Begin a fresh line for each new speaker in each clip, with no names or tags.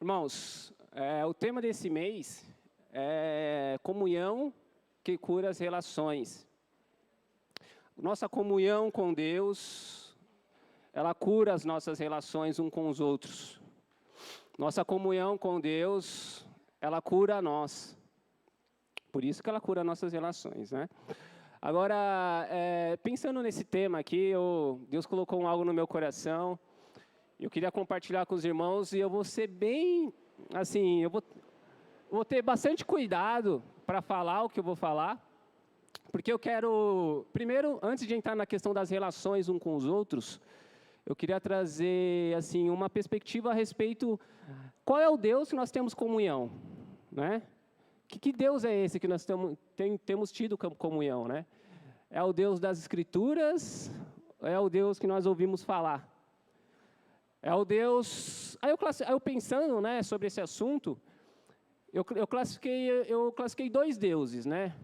Irmãos, o tema desse mês é comunhão que cura as relações. Nossa comunhão com Deus, ela cura as nossas relações uns com os outros. Nossa comunhão com Deus, ela cura a nós. Por isso que ela cura nossas relações, né? Agora, pensando nesse tema aqui, Deus colocou algo no meu coração. Eu queria compartilhar com os irmãos e eu vou ser bem, assim, eu vou ter bastante cuidado para falar o que eu vou falar, porque eu quero, primeiro, antes de entrar na questão das relações uns com os outros, eu queria trazer, assim, uma perspectiva a respeito, qual é o Deus que nós temos comunhão, né? Que Deus é esse que nós temos tido comunhão, né? É o Deus das Escrituras, é o Deus que nós ouvimos falar? É o Deus... Aí eu pensando, né, sobre esse assunto, eu classifiquei dois deuses, né?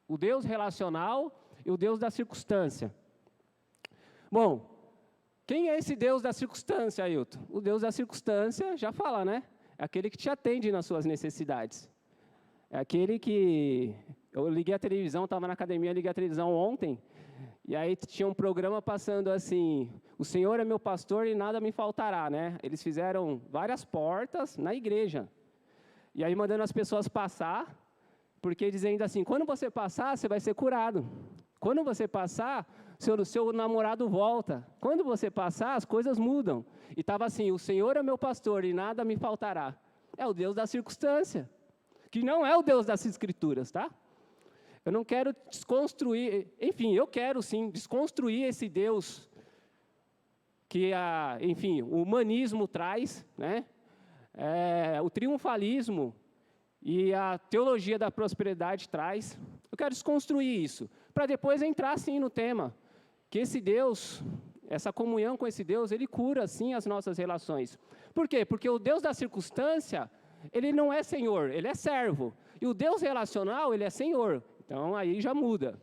O Deus relacional e o Deus da circunstância. Bom, quem é esse Deus da circunstância, Ailton? O Deus da circunstância, já fala, né? É aquele que te atende nas suas necessidades. É aquele que... Eu liguei a televisão, estava na academia, liguei a televisão ontem, e aí tinha um programa passando assim, o Senhor é meu pastor e nada me faltará, né? Eles fizeram várias portas na igreja. E aí mandando as pessoas passar, porque dizendo assim, quando você passar, você vai ser curado. Quando você passar, seu namorado volta. Quando você passar, as coisas mudam. E estava assim, o Senhor é meu pastor e nada me faltará. É o Deus da circunstância, que não é o Deus das Escrituras, tá? Eu não quero desconstruir, enfim, eu quero sim desconstruir esse Deus que, enfim, o humanismo traz, né? O triunfalismo e a teologia da prosperidade traz. Eu quero desconstruir isso, para depois entrar sim no tema, que esse Deus, essa comunhão com esse Deus, ele cura sim as nossas relações. Por quê? Porque o Deus da circunstância, ele não é Senhor, ele é servo. E o Deus relacional, ele é Senhor. Então, aí já muda.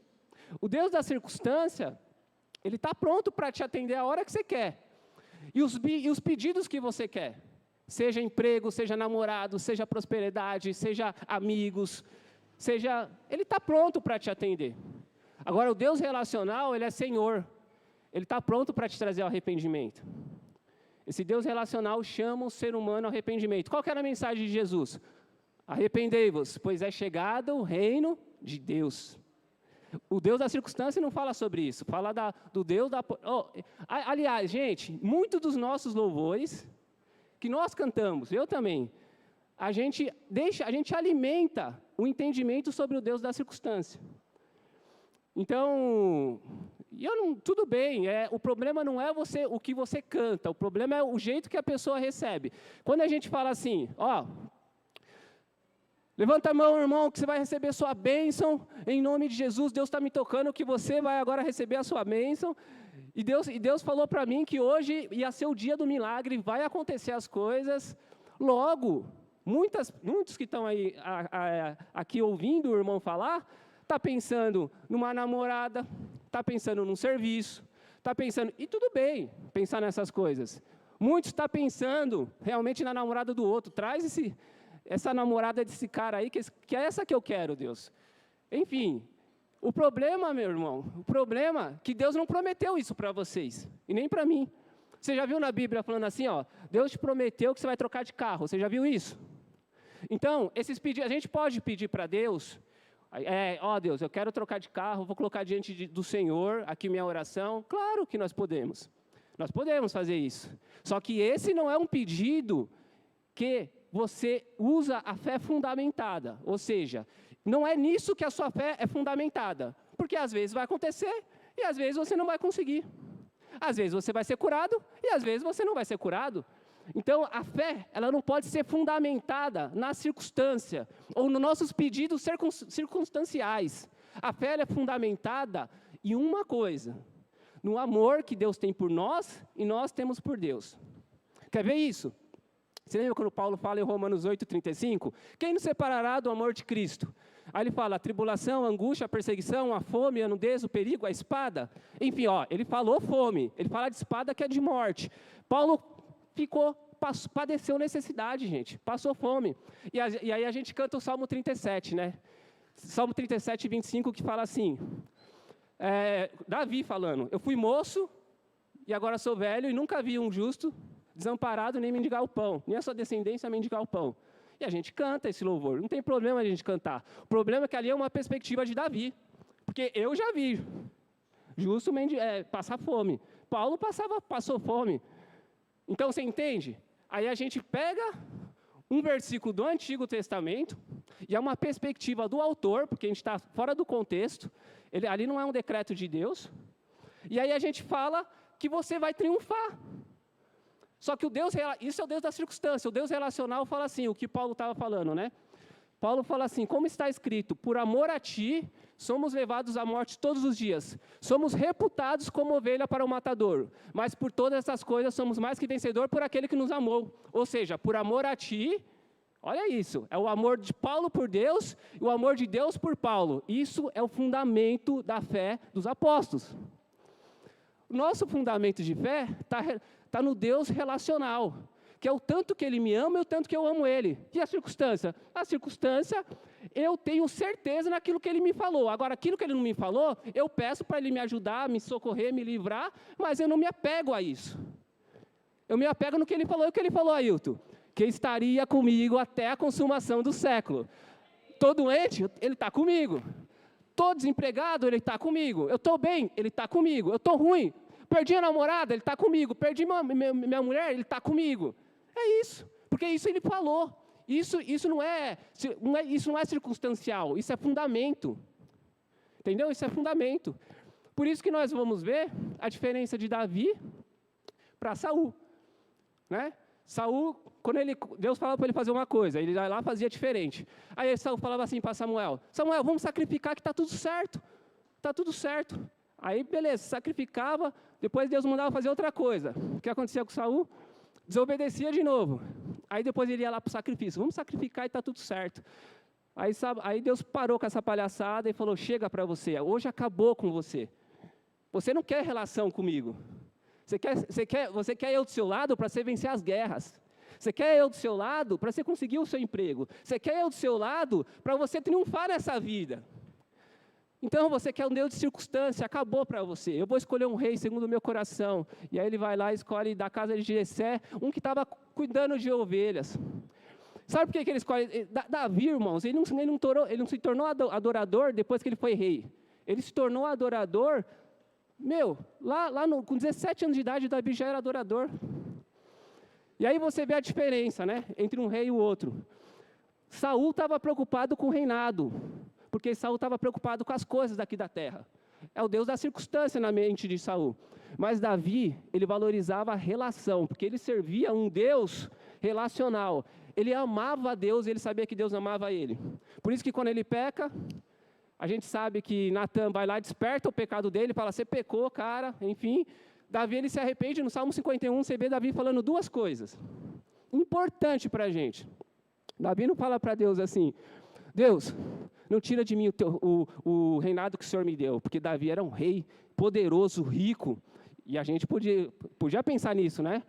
O Deus da circunstância, ele está pronto para te atender a hora que você quer. E os pedidos que você quer. Seja emprego, seja namorado, seja prosperidade, seja amigos, ele está pronto para te atender. Agora, o Deus relacional, ele é Senhor. Ele está pronto para te trazer ao arrependimento. Esse Deus relacional chama o ser humano ao arrependimento. Qual que era a mensagem de Jesus? Arrependei-vos, pois é chegado o reino de Deus. O Deus da circunstância não fala sobre isso, fala do Deus da... aliás, gente, muitos dos nossos louvores que nós cantamos, eu também, a gente alimenta o entendimento sobre o Deus da circunstância. Então, tudo bem, o problema não é o que você canta, o problema é o jeito que a pessoa recebe. Quando a gente fala assim, levanta a mão, irmão, que você vai receber sua bênção, em nome de Jesus, Deus está me tocando, que você vai agora receber a sua bênção, e Deus falou para mim que hoje ia ser o dia do milagre, vai acontecer as coisas, logo, muitos que estão aí, aqui ouvindo o irmão falar, está pensando numa namorada, está pensando num serviço, está pensando, e tudo bem pensar nessas coisas, muitos estão pensando realmente na namorada do outro, traz essa namorada desse cara aí, que é essa que eu quero, Deus. Enfim, o problema, meu irmão, é que Deus não prometeu isso para vocês, e nem para mim. Você já viu na Bíblia falando assim, Deus te prometeu que você vai trocar de carro, você já viu isso? Então, esses pedidos, a gente pode pedir para Deus, Deus, eu quero trocar de carro, vou colocar diante do Senhor, aqui minha oração. Claro que nós podemos fazer isso. Só que esse não é um pedido que você usa a fé fundamentada, ou seja, não é nisso que a sua fé é fundamentada, porque às vezes vai acontecer e às vezes você não vai conseguir. Às vezes você vai ser curado e às vezes você não vai ser curado. Então, a fé, ela não pode ser fundamentada na circunstância ou nos nossos pedidos circunstanciais. A fé ela é fundamentada em uma coisa, no amor que Deus tem por nós e nós temos por Deus. Quer ver isso? Você lembra quando Paulo fala em Romanos 8,35? Quem nos separará do amor de Cristo? Aí ele fala, a tribulação, a angústia, a perseguição, a fome, a nudez, o perigo, a espada. Enfim, ele falou fome, ele fala de espada que é de morte. Paulo ficou padeceu necessidade, gente, passou fome. E aí a gente canta o Salmo 37, né? Salmo 37, 25, que fala assim, Davi falando, eu fui moço e agora sou velho e nunca vi um justo desamparado nem mendigar o pão, nem a sua descendência mendigar o pão. E a gente canta esse louvor, não tem problema a gente cantar. O problema é que ali é uma perspectiva de Davi, porque eu já vi justo passar fome. Paulo passou fome. Então, você entende? Aí a gente pega um versículo do Antigo Testamento, e é uma perspectiva do autor, porque a gente está fora do contexto, ali não é um decreto de Deus, e aí a gente fala que você vai triunfar. Só que isso é o Deus da circunstância, o Deus relacional fala assim, o que Paulo estava falando, né? Paulo fala assim, como está escrito, por amor a ti, somos levados à morte todos os dias, somos reputados como ovelha para o matador, mas por todas essas coisas somos mais que vencedor por aquele que nos amou. Ou seja, por amor a ti, olha isso, é o amor de Paulo por Deus e o amor de Deus por Paulo. Isso é o fundamento da fé dos apóstolos. O nosso fundamento de fé está no Deus relacional, que é o tanto que Ele me ama e o tanto que eu amo Ele. E a circunstância? A circunstância, eu tenho certeza naquilo que Ele me falou. Agora, aquilo que Ele não me falou, eu peço para Ele me ajudar, me socorrer, me livrar, mas eu não me apego a isso. Eu me apego no que Ele falou. E o que Ele falou, Ailton? Que estaria comigo até a consumação do século. Estou doente? Ele está comigo. Estou desempregado? Ele está comigo. Eu estou bem? Ele está comigo. Eu estou ruim? Perdi a namorada? Ele está comigo. Perdi minha mulher? Ele está comigo. É isso, porque isso Ele falou. Isso não é circunstancial, isso é fundamento. Entendeu? Isso é fundamento. Por isso que nós vamos ver a diferença de Davi para Saul. Né? Saul, quando Deus falava para ele fazer uma coisa, ele lá fazia diferente. Aí Saul falava assim para Samuel, vamos sacrificar que está tudo certo. Está tudo certo. Aí, beleza, sacrificava, depois Deus mandava fazer outra coisa. O que acontecia com Saul? Desobedecia de novo. Aí depois ele ia lá para o sacrifício. Vamos sacrificar e está tudo certo. Aí Deus parou com essa palhaçada e falou, chega para você, hoje acabou com você. Você não quer relação comigo. Você quer eu do seu lado para você vencer as guerras. Você quer eu do seu lado para você conseguir o seu emprego. Você quer eu do seu lado para você triunfar nessa vida. Então, você quer um Deus de circunstância, acabou para você. Eu vou escolher um rei segundo o meu coração. E aí ele vai lá e escolhe da casa de Jessé, um que estava cuidando de ovelhas. Sabe por que ele escolhe? Davi, irmãos, ele não se tornou adorador depois que ele foi rei. Ele se tornou adorador, com 17 anos de idade, Davi já era adorador. E aí você vê a diferença, né, entre um rei e o outro. Saul estava preocupado com o reinado, porque Saul estava preocupado com as coisas daqui da terra. É o Deus da circunstância na mente de Saul. Mas Davi, ele valorizava a relação, porque ele servia um Deus relacional. Ele amava a Deus e ele sabia que Deus amava ele. Por isso que quando ele peca, a gente sabe que Natan vai lá, desperta o pecado dele, fala, você pecou, cara, enfim. Davi, ele se arrepende. No Salmo 51, você vê Davi falando duas coisas importantes para a gente. Davi não fala para Deus assim, Deus, não tira de mim o reinado que o Senhor me deu, porque Davi era um rei poderoso, rico, e a gente podia pensar nisso, né?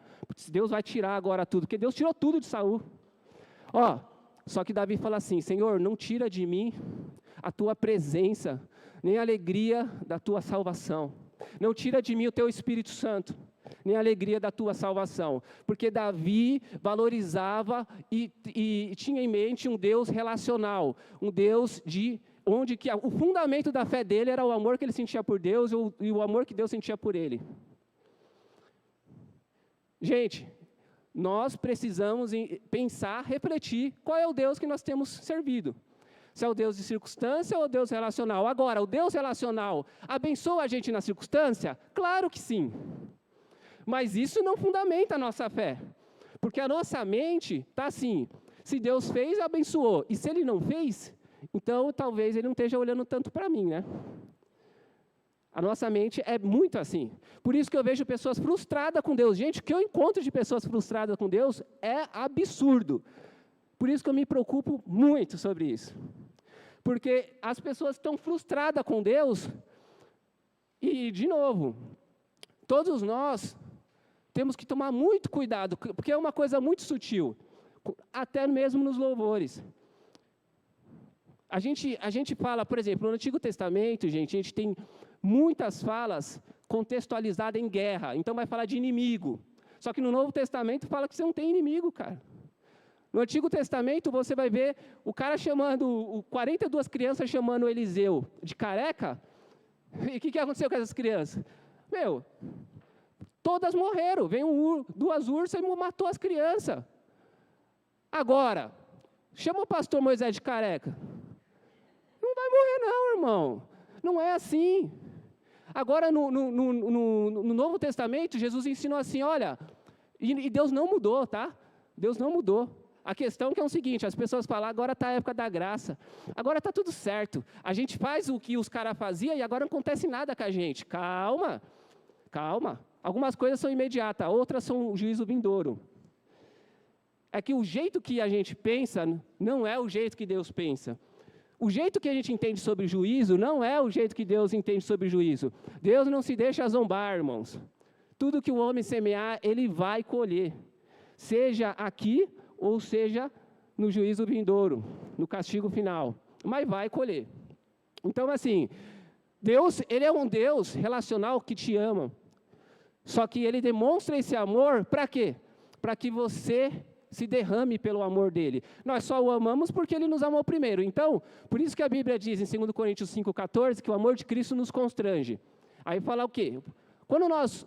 Deus vai tirar agora tudo, porque Deus tirou tudo de Saul. Só que Davi fala assim, Senhor, não tira de mim a tua presença, nem a alegria da tua salvação. Não tira de mim o teu Espírito Santo, nem a alegria da tua salvação. Porque Davi valorizava e tinha em mente um Deus relacional, um Deus onde o fundamento da fé dele era o amor que ele sentia por Deus e o amor que Deus sentia por ele. Gente, nós precisamos pensar, refletir, qual é o Deus que nós temos servido. Se é o Deus de circunstância ou o Deus relacional. Agora, o Deus relacional abençoa a gente na circunstância? Claro que sim. Mas isso não fundamenta a nossa fé. Porque a nossa mente está assim, se Deus fez, abençoou. E se Ele não fez, então talvez Ele não esteja olhando tanto para mim, né? A nossa mente é muito assim. Por isso que eu vejo pessoas frustradas com Deus. Gente, o que eu encontro de pessoas frustradas com Deus é absurdo. Por isso que eu me preocupo muito sobre isso. Porque as pessoas estão frustradas com Deus. E, de novo, todos nós temos que tomar muito cuidado, porque é uma coisa muito sutil, até mesmo nos louvores. A gente fala, por exemplo, no Antigo Testamento, gente, a gente tem muitas falas contextualizadas em guerra, então vai falar de inimigo. Só que no Novo Testamento fala que você não tem inimigo, cara. No Antigo Testamento você vai ver o cara chamando, 42 crianças chamando Eliseu de careca. E o que aconteceu com essas crianças? Todas morreram. Veio 2 ursas e matou as crianças. Agora, chama o pastor Moisés de careca. Não vai morrer não, irmão. Não é assim. Agora, no Novo Testamento, Jesus ensinou assim, olha, e Deus não mudou, tá? Deus não mudou. A questão que é o seguinte, as pessoas falam, agora está a época da graça, agora está tudo certo, a gente faz o que os caras faziam e agora não acontece nada com a gente. Calma, calma. Algumas coisas são imediatas, outras são o juízo vindouro. É que o jeito que a gente pensa não é o jeito que Deus pensa. O jeito que a gente entende sobre juízo não é o jeito que Deus entende sobre juízo. Deus não se deixa zombar, irmãos. Tudo que o homem semear, ele vai colher. Seja aqui ou seja no juízo vindouro, no castigo final. Mas vai colher. Então, assim, Deus, ele é um Deus relacional que te ama. Só que ele demonstra esse amor para quê? Para que você se derrame pelo amor dele. Nós só o amamos porque ele nos amou primeiro. Então, por isso que a Bíblia diz em 2 Coríntios 5,14 que o amor de Cristo nos constrange. Aí fala o quê? Quando nós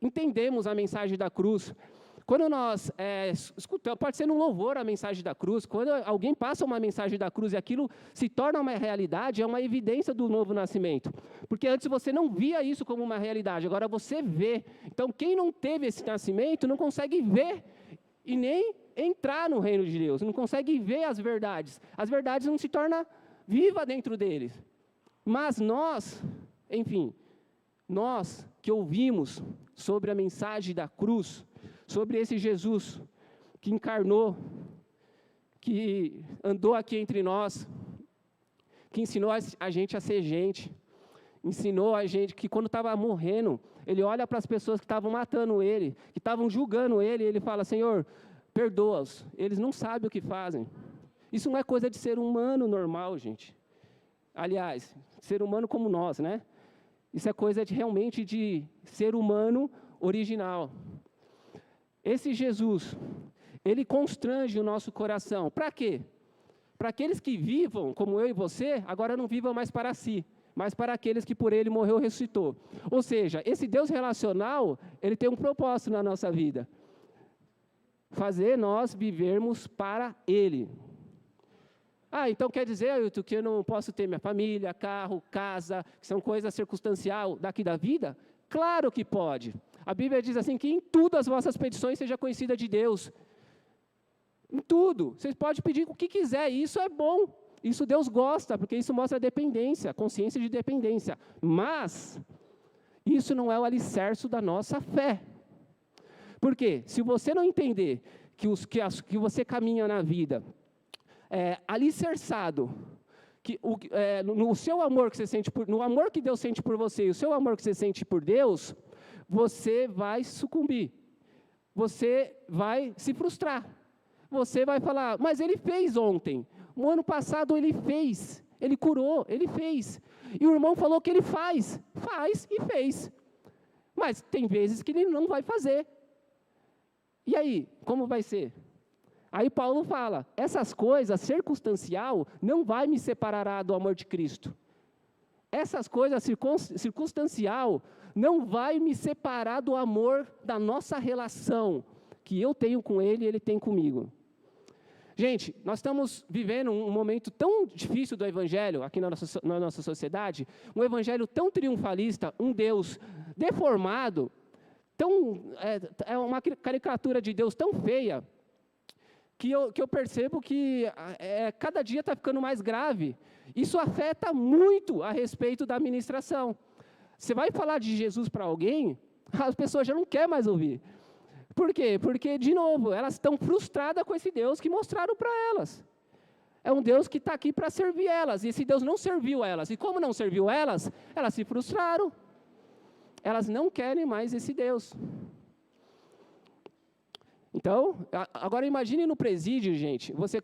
entendemos a mensagem da cruz, quando nós escutamos, pode ser num louvor a mensagem da cruz, quando alguém passa uma mensagem da cruz e aquilo se torna uma realidade, é uma evidência do novo nascimento. Porque antes você não via isso como uma realidade, agora você vê. Então, quem não teve esse nascimento não consegue ver e nem entrar no reino de Deus, não consegue ver as verdades. As verdades não se tornam vivas dentro deles. Mas nós, enfim, nós que ouvimos sobre a mensagem da cruz, sobre esse Jesus que encarnou, que andou aqui entre nós, que ensinou a gente a ser gente, ensinou a gente que quando estava morrendo, ele olha para as pessoas que estavam matando ele, que estavam julgando ele, e ele fala, Senhor, perdoa-os, eles não sabem o que fazem. Isso não é coisa de ser humano normal, gente. Aliás, ser humano como nós, né? Isso é coisa realmente de ser humano original. Esse Jesus, ele constrange o nosso coração. Para quê? Para aqueles que vivam, como eu e você, agora não vivam mais para si, mas para aqueles que por ele morreu e ressuscitou. Ou seja, esse Deus relacional, ele tem um propósito na nossa vida. Fazer nós vivermos para ele. Então quer dizer, Ailton, que eu não posso ter minha família, carro, casa, que são coisas circunstanciais daqui da vida? Claro que pode. A Bíblia diz assim, que em tudo as vossas petições seja conhecida de Deus. Em tudo. Vocês podem pedir o que quiser, e isso é bom. Isso Deus gosta, porque isso mostra dependência, consciência de dependência. Mas, isso não é o alicerce da nossa fé. Por quê? Se você não entender que você caminha na vida alicerçado, no seu amor que você sente, no amor que Deus sente por você e o seu amor que você sente por Deus, você vai sucumbir, você vai se frustrar, você vai falar, mas ele fez ontem, no ano passado ele fez, ele curou, ele fez, e o irmão falou que ele faz e fez, mas tem vezes que ele não vai fazer, e aí, como vai ser? Aí Paulo fala, essas coisas, circunstancial, não vai me separar do amor de Cristo. Essas coisas circunstancial não vai me separar do amor da nossa relação, que eu tenho com ele e ele tem comigo. Gente, nós estamos vivendo um momento tão difícil do Evangelho, aqui na nossa sociedade, um Evangelho tão triunfalista, um Deus deformado, é uma caricatura de Deus tão feia, que eu percebo que cada dia está ficando mais grave. Isso afeta muito a respeito da ministração. Você vai falar de Jesus para alguém, as pessoas já não querem mais ouvir. Por quê? Porque, de novo, elas estão frustradas com esse Deus que mostraram para elas. É um Deus que está aqui para servir elas, e esse Deus não serviu elas. E como não serviu elas, elas se frustraram. Elas não querem mais esse Deus. Então, agora imagine no presídio, gente, você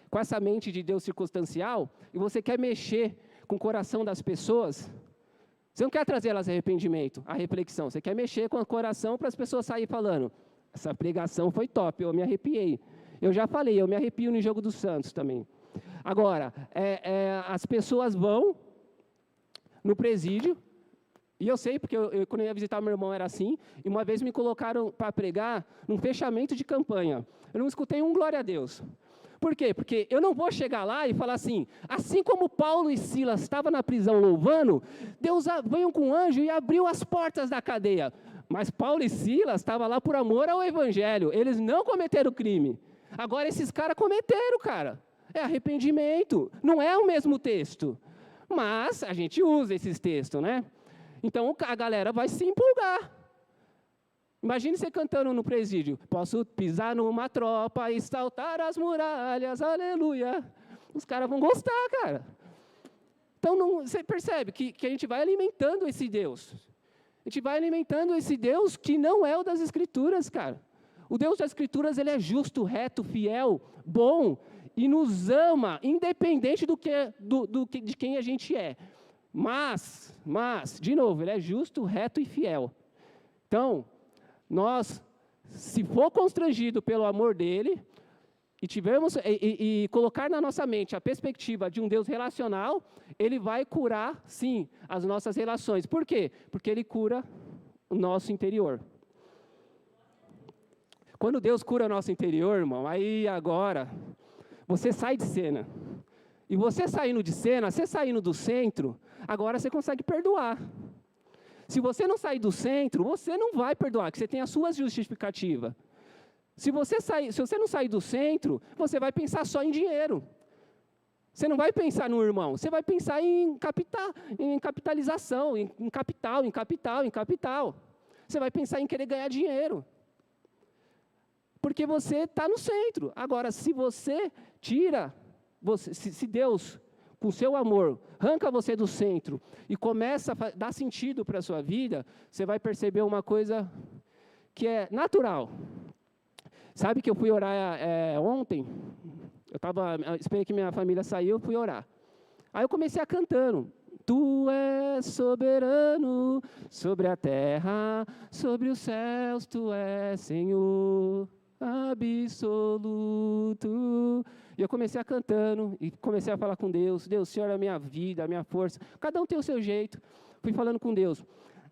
com essa mente de Deus circunstancial, e você quer mexer com o coração das pessoas. Você não quer trazer elas a arrependimento, a reflexão. Você quer mexer com o coração para as pessoas saírem falando, essa pregação foi top, eu me arrepiei. Eu já falei, eu me arrepio no Jogo dos Santos também. Agora, as pessoas vão no presídio, e eu sei, porque quando eu ia visitar meu irmão era assim, e uma vez me colocaram para pregar num fechamento de campanha. Eu não escutei um glória a Deus. Por quê? Porque eu não vou chegar lá e falar assim como Paulo e Silas estavam na prisão louvando, Deus veio com um anjo e abriu as portas da cadeia. Mas Paulo e Silas estavam lá por amor ao evangelho, eles não cometeram crime. Agora esses caras cometeram, cara. É arrependimento, não é o mesmo texto. Mas a gente usa esses textos, né? Então a galera vai se empolgar. Imagine você cantando no presídio. Posso pisar numa tropa e saltar as muralhas, aleluia. Os caras vão gostar, cara. Então você percebe que a gente vai alimentando esse Deus. A gente vai alimentando esse Deus que não é o das Escrituras, cara. O Deus das Escrituras, ele é justo, reto, fiel, bom e nos ama, independente de quem a gente é. Mas, de novo, ele é justo, reto e fiel. Então, nós, se for constrangido pelo amor dele, e colocar na nossa mente a perspectiva de um Deus relacional, ele vai curar, sim, as nossas relações. Por quê? Porque ele cura o nosso interior. Quando Deus cura o nosso interior, irmão, aí agora, você sai de cena. E você saindo de cena, você saindo do centro, agora você consegue perdoar. Se você não sair do centro, você não vai perdoar, porque você tem a sua justificativa. Se você não sair do centro, você vai pensar só em dinheiro. Você não vai pensar no irmão, você vai pensar em capitalização, em capital. Você vai pensar em querer ganhar dinheiro. Porque você está no centro. Agora, se você tira, se Deus, com seu amor, arranca você do centro e começa a dar sentido para a sua vida, você vai perceber uma coisa que é natural. Sabe que eu fui orar ontem? Eu esperei que minha família saiu, eu fui orar. Aí eu comecei a cantando. Tu és soberano sobre a terra, sobre os céus, tu és Senhor absoluto. E eu comecei a cantando, e comecei a falar com Deus. Deus, Senhor é a minha vida, a minha força. Cada um tem o seu jeito. Fui falando com Deus.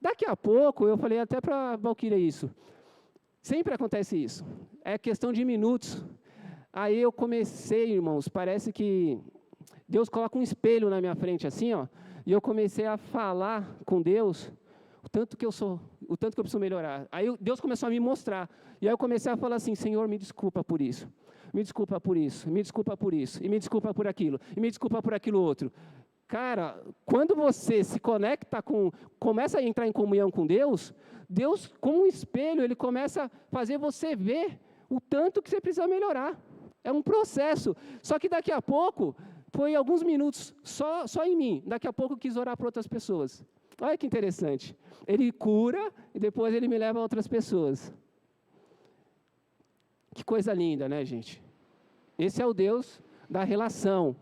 Daqui a pouco, eu falei até para a Valquíria isso. Sempre acontece isso. É questão de minutos. Aí eu comecei, irmãos, parece que Deus coloca um espelho na minha frente assim, ó. E eu comecei a falar com Deus o tanto que eu preciso melhorar. Aí Deus começou a me mostrar. E aí eu comecei a falar assim, Senhor, me desculpa por isso. Me desculpa por isso, me desculpa por isso, e me desculpa por aquilo, e me desculpa por aquilo outro. Cara, quando você se conecta começa a entrar em comunhão com Deus, Deus, como um espelho, ele começa a fazer você ver o tanto que você precisa melhorar. É um processo. Só que daqui a pouco, foi alguns minutos só em mim. Daqui a pouco eu quis orar para outras pessoas. Olha que interessante. Ele cura e depois ele me leva a outras pessoas. Que coisa linda, né, gente? Esse é o Deus da relação.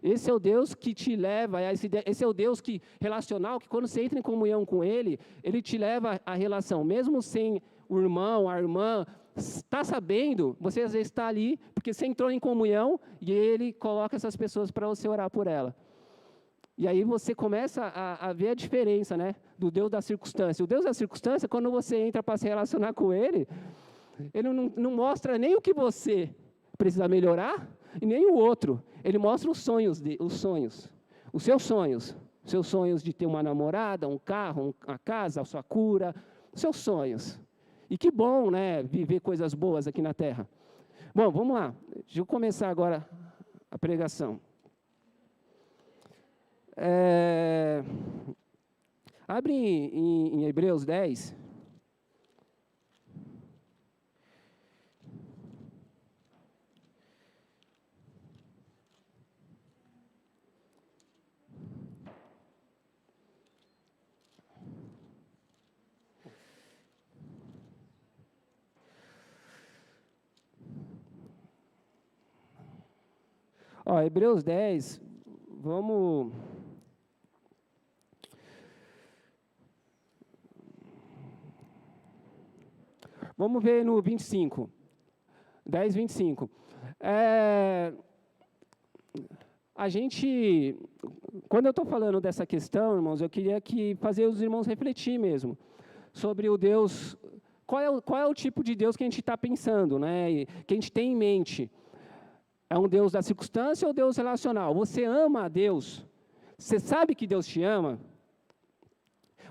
Esse é o Deus que te leva, esse é o Deus relacional, que quando você entra em comunhão com Ele, Ele te leva à relação. Mesmo sem o irmão, a irmã, está sabendo, você às vezes está ali, porque você entrou em comunhão e Ele coloca essas pessoas para você orar por ela. E aí você começa a ver a diferença, né, do Deus da circunstância. O Deus da circunstância, quando você entra para se relacionar com Ele não mostra nem o que você precisa melhorar e nem o outro. Ele mostra os sonhos, os seus sonhos de ter uma namorada, um carro, uma casa, a sua cura, os seus sonhos. E que bom, né, viver coisas boas aqui na Terra. Bom, vamos lá. Deixa eu começar agora a pregação. Abre em Hebreus 10. Ó, Hebreus 10, vamos ver no 25. 10, 25. Quando eu estou falando dessa questão, irmãos, eu queria fazer os irmãos refletir mesmo sobre o Deus, qual é o tipo de Deus que a gente está pensando, né? Que a gente tem em mente. É um Deus da circunstância ou Deus relacional? Você ama a Deus? Você sabe que Deus te ama?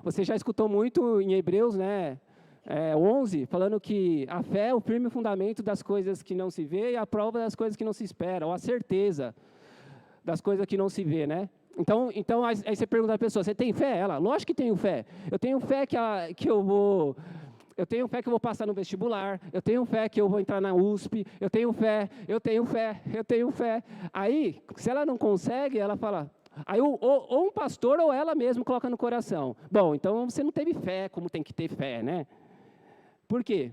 Você já escutou muito em Hebreus, né? 11, falando que a fé é o firme fundamento das coisas que não se vê e a prova das coisas que não se espera, ou a certeza das coisas que não se vê, né? Então aí você pergunta à pessoa, você tem fé? Ela, lógico que tenho fé. Eu tenho fé que eu vou passar no vestibular, eu tenho fé que eu vou entrar na USP, eu tenho fé. Aí, se ela não consegue, ela fala... Aí ou um pastor ou ela mesma coloca no coração. Bom, então você não teve fé como tem que ter fé, né? Por quê?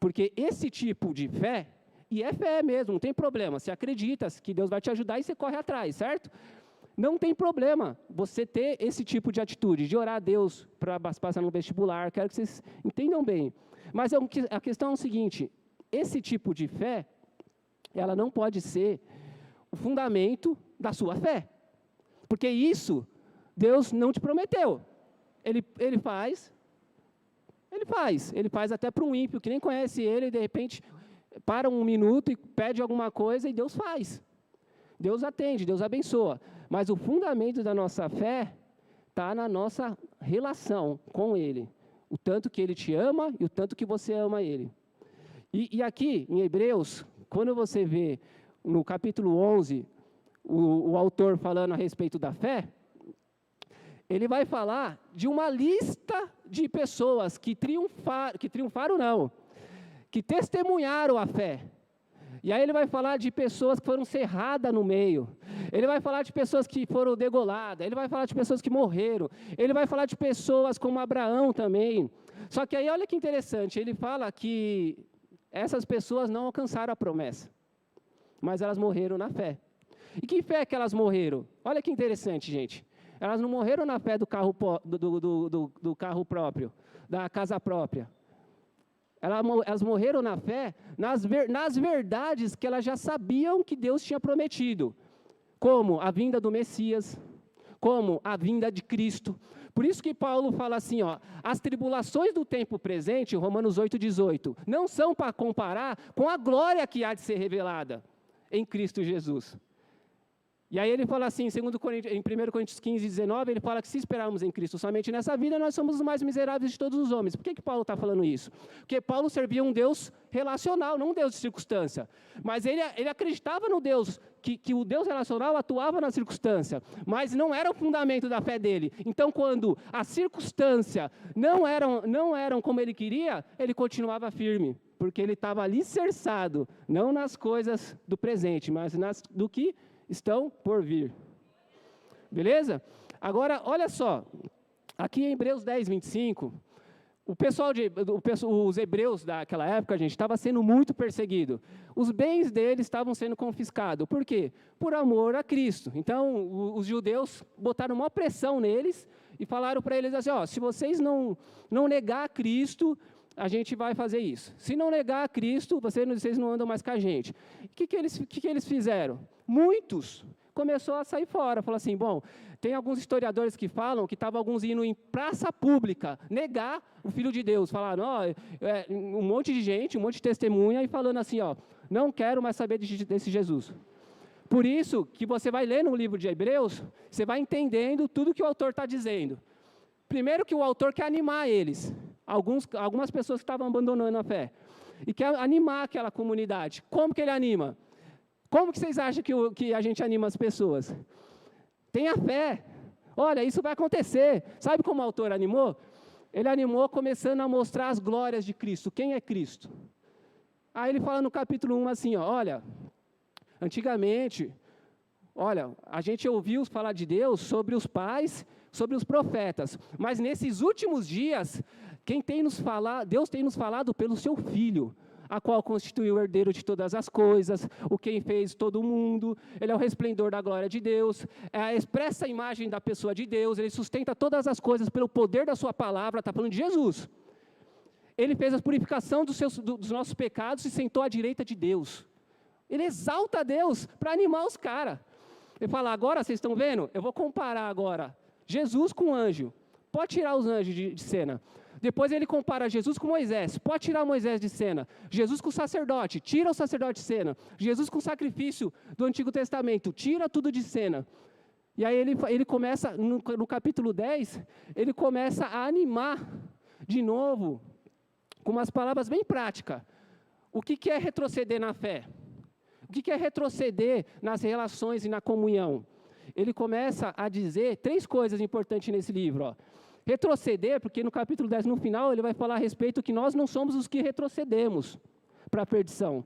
Porque esse tipo de fé, e é fé mesmo, não tem problema. Você acredita que Deus vai te ajudar e você corre atrás, certo? Não tem problema você ter esse tipo de atitude, de orar a Deus para passar no vestibular. Quero que vocês entendam bem. Mas a questão é o seguinte, esse tipo de fé, ela não pode ser o fundamento da sua fé. Porque isso, Deus não te prometeu. Ele faz até para um ímpio que nem conhece ele, e de repente para um minuto e pede alguma coisa e Deus faz. Deus atende, Deus abençoa. Mas o fundamento da nossa fé está na nossa relação com Ele. O tanto que Ele te ama e o tanto que você ama Ele. E aqui, em Hebreus, quando você vê no capítulo 11, o autor falando a respeito da fé, ele vai falar de uma lista de pessoas que triunfaram não, que testemunharam a fé. E aí ele vai falar de pessoas que foram cerradas no meio. Ele vai falar de pessoas que foram degoladas. Ele vai falar de pessoas que morreram. Ele vai falar de pessoas como Abraão também. Só que aí olha que interessante, ele fala que essas pessoas não alcançaram a promessa, mas elas morreram na fé. E que fé que elas morreram? Olha que interessante, gente. Elas não morreram na fé do carro próprio, da casa própria. Elas morreram na fé nas verdades que elas já sabiam que Deus tinha prometido, como a vinda do Messias, como a vinda de Cristo. Por isso que Paulo fala assim, as tribulações do tempo presente, Romanos 8,18, não são para comparar com a glória que há de ser revelada em Cristo Jesus. E aí ele fala assim, em 1 Coríntios 15, 19, ele fala que se esperarmos em Cristo somente nessa vida, nós somos os mais miseráveis de todos os homens. Por que Paulo está falando isso? Porque Paulo servia um Deus relacional, não um Deus de circunstância. Mas ele acreditava no Deus, que o Deus relacional atuava na circunstância, mas não era o fundamento da fé dele. Então, quando a circunstância não eram como ele queria, ele continuava firme, porque ele estava alicerçado, não nas coisas do presente, mas do que estão por vir. Beleza? Agora, olha só. Aqui em Hebreus 10, 25, os hebreus daquela época, gente, estava sendo muito perseguido. Os bens deles estavam sendo confiscados. Por quê? Por amor a Cristo. Então, os judeus botaram uma pressão neles e falaram para eles assim, se vocês não negar a Cristo, a gente vai fazer isso. Se não negar a Cristo, vocês não andam mais com a gente. O que eles fizeram? Muitos começou a sair fora. Falou assim, bom, tem alguns historiadores que falam que estavam alguns indo em praça pública negar o Filho de Deus. Falaram, um monte de gente, um monte de testemunha, e falando assim, não quero mais saber desse Jesus. Por isso que você vai ler no livro de Hebreus, você vai entendendo tudo que o autor está dizendo. Primeiro que o autor quer animar eles. Algumas pessoas que estavam abandonando a fé. E quer animar aquela comunidade. Como que ele anima? Como que vocês acham que a gente anima as pessoas? Tenha fé. Olha, isso vai acontecer. Sabe como o autor animou? Ele animou começando a mostrar as glórias de Cristo. Quem é Cristo? Aí ele fala no capítulo 1 assim, olha, antigamente, a gente ouviu falar de Deus sobre os pais, sobre os profetas. Mas nesses últimos dias, Deus tem nos falado pelo seu Filho. a qual constituiu o herdeiro de todas as coisas, o quem fez todo mundo, ele é o resplendor da glória de Deus, é a expressa imagem da pessoa de Deus, ele sustenta todas as coisas pelo poder da sua palavra, está falando de Jesus. Ele fez a purificação dos nossos pecados e sentou à direita de Deus. Ele exalta a Deus para animar os caras. Ele fala, agora vocês estão vendo? Eu vou comparar agora Jesus com anjo. Pode tirar os anjos de cena. Depois ele compara Jesus com Moisés. Pode tirar Moisés de cena. Jesus com o sacerdote. Tira o sacerdote de cena. Jesus com o sacrifício do Antigo Testamento. Tira tudo de cena. E aí ele começa, no capítulo 10, ele começa a animar de novo, com umas palavras bem práticas. O que é retroceder na fé? O que é retroceder nas relações e na comunhão? Ele começa a dizer 3 coisas importantes nesse livro. Ó. Retroceder, porque no capítulo 10, no final, ele vai falar a respeito que nós não somos os que retrocedemos para a perdição,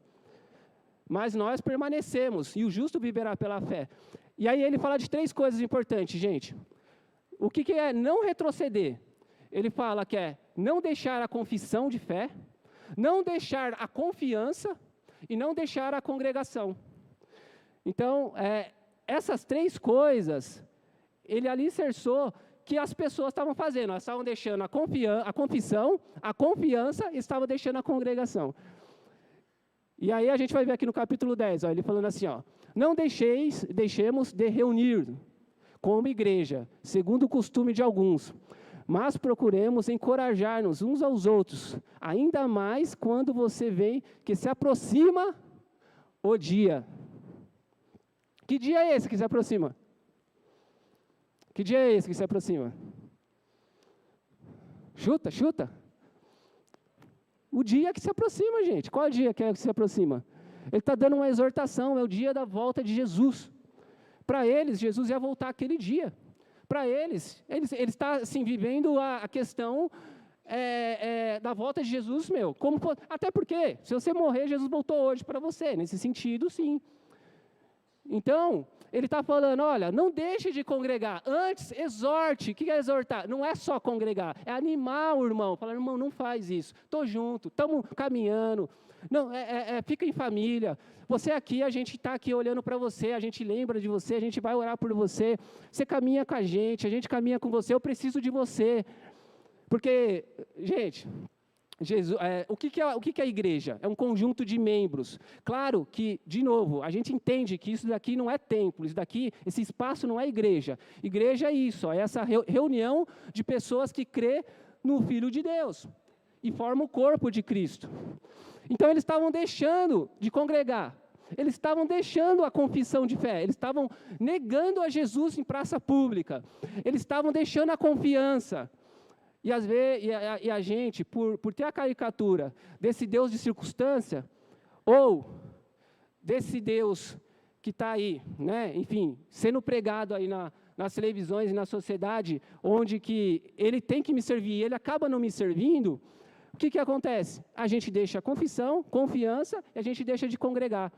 mas nós permanecemos, e o justo viverá pela fé. E aí ele fala de 3 coisas importantes, gente. O que é não retroceder? Ele fala que é não deixar a confissão de fé, não deixar a confiança, e não deixar a congregação. Então, essas 3 coisas, ele alicerçou que as pessoas estavam fazendo. Elas estavam deixando a confissão, a confiança, e estavam deixando a congregação. E aí a gente vai ver aqui no capítulo 10, ó, ele falando assim, ó, não deixemos de reunir como igreja, segundo o costume de alguns, mas procuremos encorajar-nos uns aos outros, ainda mais quando você vê que se aproxima o dia. Que dia é esse que se aproxima? Que dia é esse que se aproxima? Chuta. O dia que se aproxima, gente. Qual é o dia que se aproxima? Ele está dando uma exortação, é o dia da volta de Jesus. Para eles, Jesus ia voltar aquele dia. Para eles está assim, vivendo a questão da volta de Jesus, até porque, se você morrer, Jesus voltou hoje para você, nesse sentido, sim. Então, ele está falando, olha, não deixe de congregar, antes exorte. O que é exortar? Não é só congregar, é animar o irmão, falar, irmão, não faz isso, estou junto, estamos caminhando, não, fica em família, você aqui, a gente está aqui olhando para você, a gente lembra de você, a gente vai orar por você, você caminha com a gente caminha com você, eu preciso de você, porque, gente, Jesus, o que é a igreja? É um conjunto de membros. Claro que, de novo, a gente entende que isso daqui não é templo, esse espaço não é igreja. Igreja é isso, é essa reunião de pessoas que crê no Filho de Deus e forma o corpo de Cristo. Então, eles estavam deixando de congregar, eles estavam deixando a confissão de fé, eles estavam negando a Jesus em praça pública, eles estavam deixando a confiança. E às vezes, a gente, por ter a caricatura desse Deus de circunstância, ou desse Deus que está aí, né, enfim, sendo pregado aí nas televisões e na sociedade, onde que ele tem que me servir e ele acaba não me servindo, o que acontece? A gente deixa a confissão, confiança, e a gente deixa de congregar.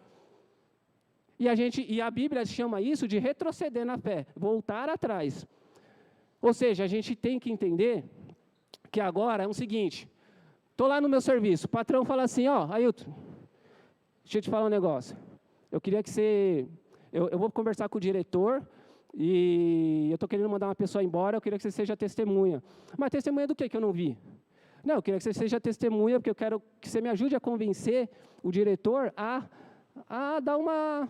E a Bíblia chama isso de retroceder na fé, voltar atrás. Ou seja, a gente tem que entender que agora é o seguinte, estou lá no meu serviço, o patrão fala assim, ó, Ailton, deixa eu te falar um negócio, eu queria que você, eu vou conversar com o diretor, e eu estou querendo mandar uma pessoa embora, eu queria que você seja testemunha. Mas testemunha do quê que eu não vi? Não, eu queria que você seja testemunha, porque eu quero que você me ajude a convencer o diretor a dar uma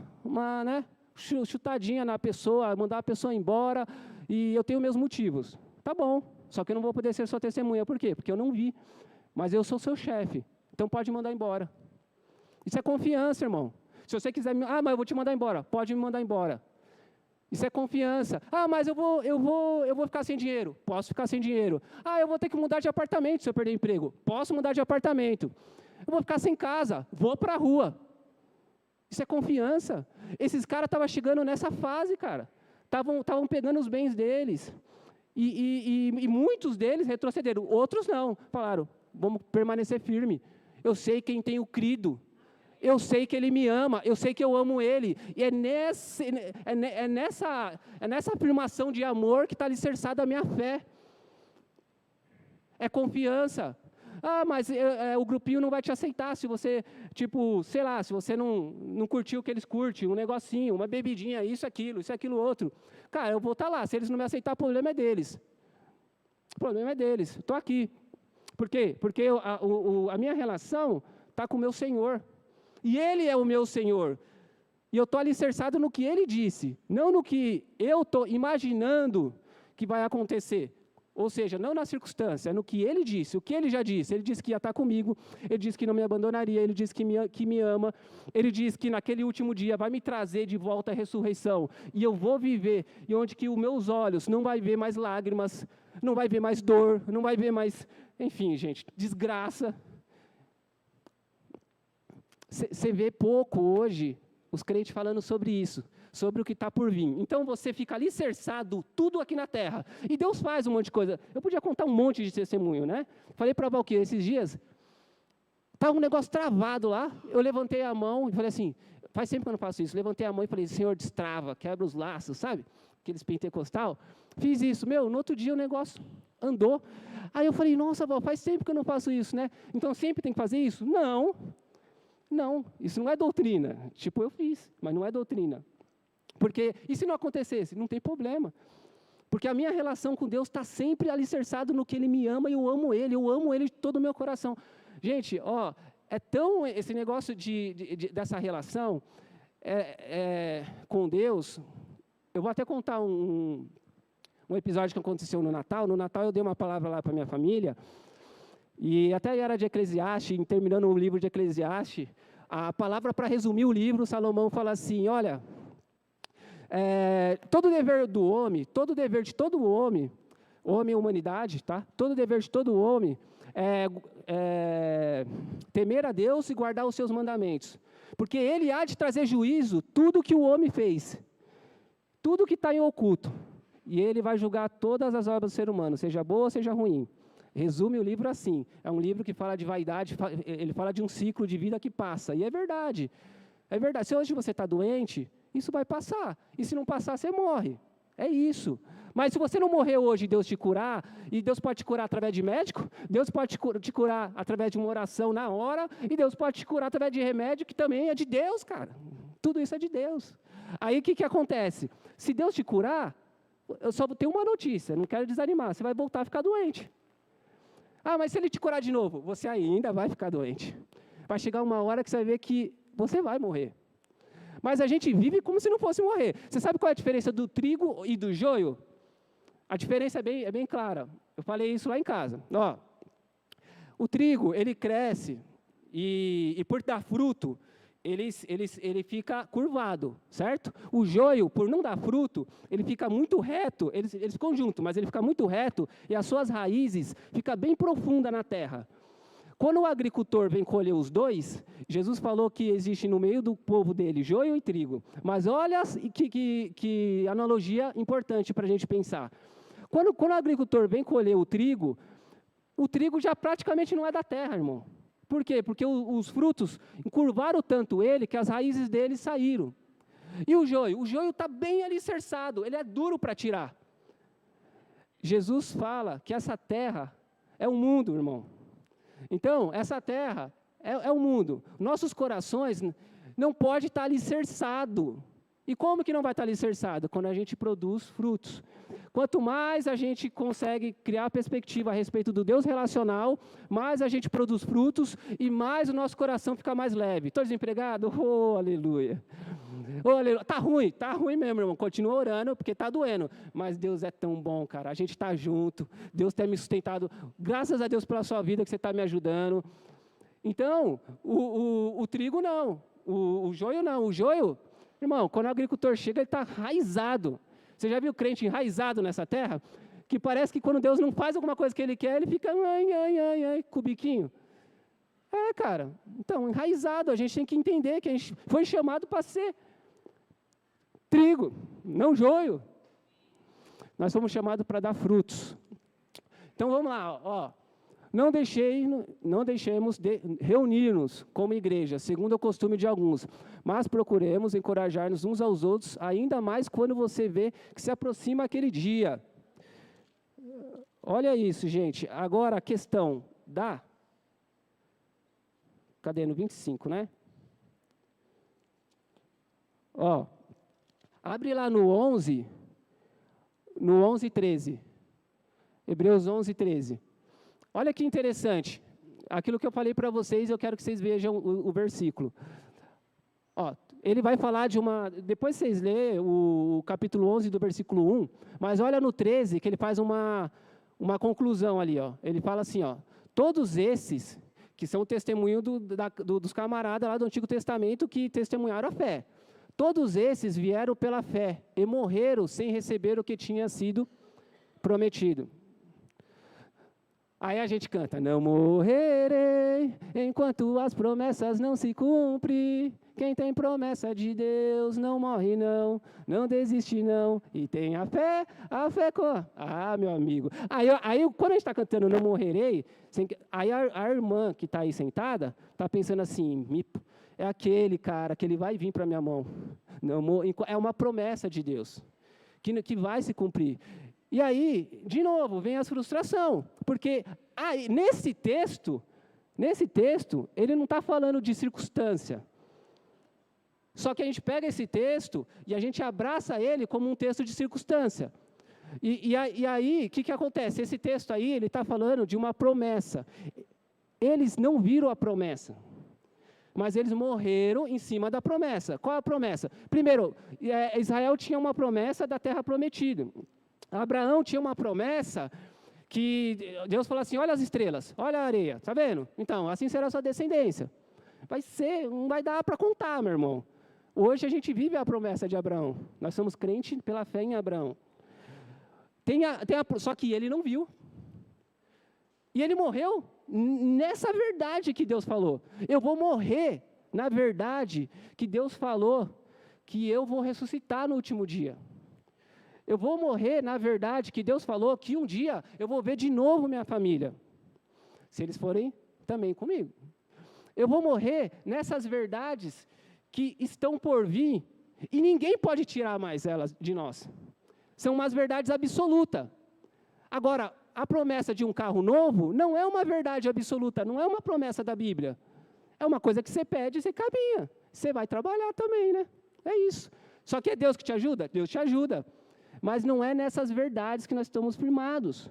né, chutadinha na pessoa, mandar a pessoa embora, e eu tenho meus motivos. Tá bom, só que eu não vou poder ser sua testemunha. Por quê? Porque eu não vi, mas eu sou seu chefe, então pode me mandar embora. Isso é confiança, irmão. Se você quiser, mas eu vou te mandar embora, pode me mandar embora. Isso é confiança. Mas eu vou ficar sem dinheiro. Posso ficar sem dinheiro. Eu vou ter que mudar de apartamento se eu perder emprego. Posso mudar de apartamento. Eu vou ficar sem casa. Vou para a rua. Isso é confiança. Esses caras estavam chegando nessa fase, cara. Estavam pegando os bens deles. E muitos deles retrocederam. Outros não. Falaram, vamos permanecer firme. Eu sei quem tenho crido. Eu sei que Ele me ama, eu sei que eu amo Ele. E é nessa afirmação de amor que está alicerçada a minha fé. É confiança. Ah, mas o grupinho não vai te aceitar se você, tipo, sei lá, se você não curtiu o que eles curtem, um negocinho, uma bebidinha, isso, aquilo, outro. Cara, eu vou estar lá. Se eles não me aceitar, o problema é deles. O problema é deles. Estou aqui. Por quê? Porque a minha relação está com o meu Senhor. E Ele é o meu Senhor. E eu estou alicerçado no que Ele disse, não no que eu estou imaginando que vai acontecer. Ou seja, não na circunstância, é no que Ele disse, o que Ele já disse. Ele disse que ia estar comigo, Ele disse que não me abandonaria, Ele disse que me ama, Ele disse que naquele último dia vai me trazer de volta a ressurreição. E eu vou viver, e onde que os meus olhos não vai ver mais lágrimas, não vai ver mais dor, não vai ver mais, enfim, gente, desgraça. Você vê pouco hoje os crentes falando sobre isso, sobre o que está por vir. Então você fica alicerçado tudo aqui na terra. E Deus faz um monte de coisa. Eu podia contar um monte de testemunho, né? Falei para a Valquíria esses dias, estava um negócio travado lá, eu levantei a mão e falei assim, faz tempo que eu não faço isso, levantei a mão e falei, Senhor, destrava, quebra os laços, sabe? Aqueles pentecostal. Fiz isso, no outro dia o negócio andou. Aí eu falei, nossa, Val, faz tempo que eu não faço isso, né? Então sempre tem que fazer isso? Não, isso não é doutrina. Tipo, eu fiz, mas não é doutrina. Porque, e se não acontecesse? Não tem problema. Porque a minha relação com Deus está sempre alicerçado no que Ele me ama e eu amo Ele de todo o meu coração. Gente, é tão esse negócio dessa relação com Deus. Eu vou até contar um episódio que aconteceu no Natal. No Natal eu dei uma palavra lá para minha família. E até era de Eclesiastes, terminando o livro de Eclesiastes, a palavra para resumir o livro, Salomão fala assim, olha, todo dever do homem, todo dever de todo homem é humanidade, tá? Todo dever de todo homem é temer a Deus e guardar os seus mandamentos, porque Ele há de trazer juízo tudo que o homem fez, tudo que está em oculto, e Ele vai julgar todas as obras do ser humano, seja boa, seja ruim. Resume o livro assim, é um livro que fala de vaidade, ele fala de um ciclo de vida que passa, e é verdade. Se hoje você está doente, isso vai passar, e se não passar, você morre, é isso. Mas se você não morrer hoje e Deus te curar, e Deus pode te curar através de médico, Deus pode te curar através de uma oração na hora, e Deus pode te curar através de remédio, que também é de Deus, cara, tudo isso é de Deus. Aí o que acontece? Se Deus te curar, eu só tenho uma notícia, não quero desanimar, você vai voltar a ficar doente. Ah, mas se Ele te curar de novo, você ainda vai ficar doente. Vai chegar uma hora que você vai ver que você vai morrer. Mas a gente vive como se não fosse morrer. Você sabe qual é a diferença do trigo e do joio? A diferença é bem clara. Eu falei isso lá em casa. O trigo, ele cresce e por dar fruto, ele fica curvado, certo? O joio, por não dar fruto, ele fica muito reto, eles ficam juntos, mas ele fica muito reto e as suas raízes ficam bem profundas na terra. Quando o agricultor vem colher os dois, Jesus falou que existe no meio do povo dele joio e trigo. Mas olha que analogia importante para a gente pensar. Quando o agricultor vem colher o trigo já praticamente não é da terra, irmão. Por quê? Porque os frutos encurvaram tanto ele que as raízes dele saíram. E o joio está bem alicerçado, ele é duro para tirar. Jesus fala que essa terra é o mundo, irmão. Então, essa terra é o mundo. Nossos corações não podem estar alicerçados. E como que não vai estar alicerçado? Quando a gente produz frutos. Quanto mais a gente consegue criar perspectiva a respeito do Deus relacional, mais a gente produz frutos e mais o nosso coração fica mais leve. Estou desempregado? Oh, aleluia. Oh, aleluia. Tá ruim mesmo, irmão. Continua orando porque está doendo. Mas Deus é tão bom, cara. A gente está junto. Deus tem me sustentado. Graças a Deus pela sua vida que você está me ajudando. Então, o trigo não. O joio não. O joio, irmão, quando o agricultor chega, ele está enraizado. Você já viu crente enraizado nessa terra? Que parece que quando Deus não faz alguma coisa que Ele quer, ele fica, com o biquinho. Cara, então, enraizado, a gente tem que entender que a gente foi chamado para ser trigo, não joio. Nós fomos chamados para dar frutos. Então, vamos lá, Não deixemos de reunir-nos como igreja, segundo o costume de alguns, mas procuremos encorajar-nos uns aos outros, ainda mais quando você vê que se aproxima aquele dia. Olha isso, gente. Agora a questão cadê? No 25, né? Ó, abre lá no 11, no 11:13. Hebreus 11:13. Olha que interessante. Aquilo que eu falei para vocês, eu quero que vocês vejam o versículo. Ó, ele vai falar de uma... Depois vocês lêem o capítulo 11 do versículo 1, mas olha no 13 que ele faz uma conclusão ali. Ó. Ele fala assim, ó, todos esses que são testemunho dos camaradas lá do Antigo Testamento que testemunharam a fé. Todos esses vieram pela fé e morreram sem receber o que tinha sido prometido. Aí a gente canta, não morrerei enquanto as promessas não se cumprem. Quem tem promessa de Deus não morre não, não desiste não. E tem a fé meu amigo. Aí quando a gente está cantando não morrerei, aí a irmã que está aí sentada, está pensando assim, é aquele cara que ele vai vir para a minha mão. Não, é uma promessa de Deus, que vai se cumprir. E aí, de novo, vem a frustração, porque nesse texto, ele não está falando de circunstância. Só que a gente pega esse texto e a gente abraça ele como um texto de circunstância. E aí, o que acontece? Esse texto aí, ele está falando de uma promessa. Eles não viram a promessa, mas eles morreram em cima da promessa. Qual a promessa? Primeiro, Israel tinha uma promessa da terra prometida. Abraão tinha uma promessa que Deus falou assim, olha as estrelas, olha a areia, está vendo? Então, assim será a sua descendência. Não vai dar para contar, meu irmão. Hoje a gente vive a promessa de Abraão. Nós somos crentes pela fé em Abraão. Só que ele não viu. E ele morreu nessa verdade que Deus falou. Eu vou morrer na verdade que Deus falou que eu vou ressuscitar no último dia. Eu vou morrer na verdade que Deus falou que um dia eu vou ver de novo minha família. Se eles forem também comigo. Eu vou morrer nessas verdades que estão por vir e ninguém pode tirar mais elas de nós. São umas verdades absolutas. Agora, a promessa de um carro novo não é uma verdade absoluta, não é uma promessa da Bíblia. É uma coisa que você pede e você caminha. Você vai trabalhar também, né? É isso. Só que é Deus que te ajuda? Deus te ajuda. Mas não é nessas verdades que nós estamos firmados.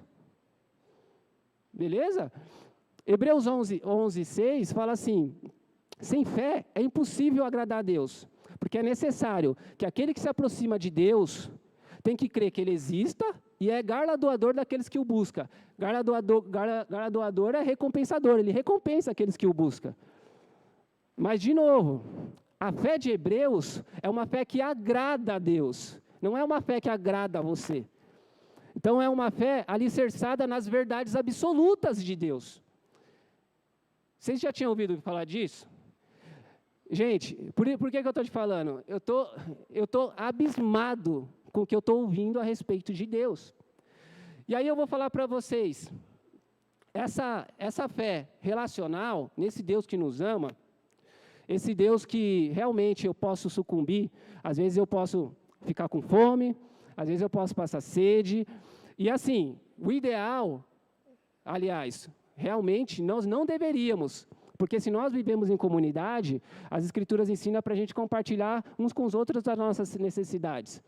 Beleza? Hebreus 11:6 fala assim, sem fé é impossível agradar a Deus, porque é necessário que aquele que se aproxima de Deus tem que crer que Ele exista e é galardoador daqueles que o buscam. Galardoador é recompensador, Ele recompensa aqueles que o buscam. Mas, de novo, a fé de Hebreus é uma fé que agrada a Deus. Não é uma fé que agrada a você. Então, é uma fé alicerçada nas verdades absolutas de Deus. Vocês já tinham ouvido falar disso? Gente, por que eu estou te falando? Eu estou abismado com o que eu estou ouvindo a respeito de Deus. E aí eu vou falar para vocês, essa fé relacional, nesse Deus que nos ama, esse Deus que realmente eu posso sucumbir, às vezes eu posso ficar com fome, às vezes eu posso passar sede, e assim, o ideal, aliás, realmente nós não deveríamos, porque se nós vivemos em comunidade, as Escrituras ensinam para a gente compartilhar uns com os outros as nossas necessidades.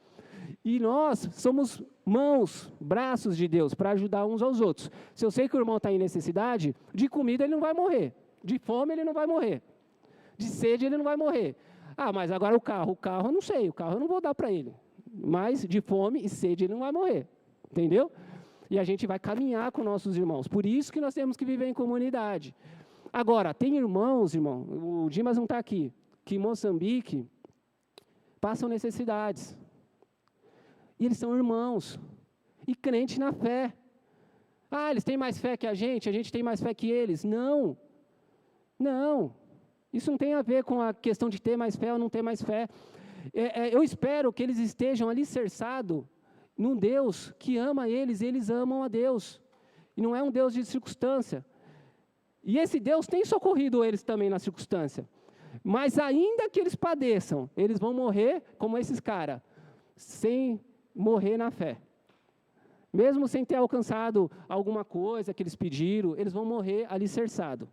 E nós somos mãos, braços de Deus para ajudar uns aos outros. Se eu sei que o irmão está em necessidade, de comida ele não vai morrer, de fome ele não vai morrer, de sede ele não vai morrer. Mas agora o carro eu não sei, o carro eu não vou dar para ele. Mas de fome e sede ele não vai morrer, entendeu? E a gente vai caminhar com nossos irmãos. Por isso que nós temos que viver em comunidade. Agora, tem irmãos, irmão, o Dimas não está aqui, que em Moçambique passam necessidades. E eles são irmãos. E crentes na fé. Eles têm mais fé que a gente tem mais fé que eles. Não. Não. Isso não tem a ver com a questão de ter mais fé ou não ter mais fé. Eu espero que eles estejam alicerçados num Deus que ama eles e eles amam a Deus. E não é um Deus de circunstância. E esse Deus tem socorrido eles também na circunstância. Mas ainda que eles padeçam, eles vão morrer como esses caras, sem morrer na fé. Mesmo sem ter alcançado alguma coisa que eles pediram, eles vão morrer alicerçados.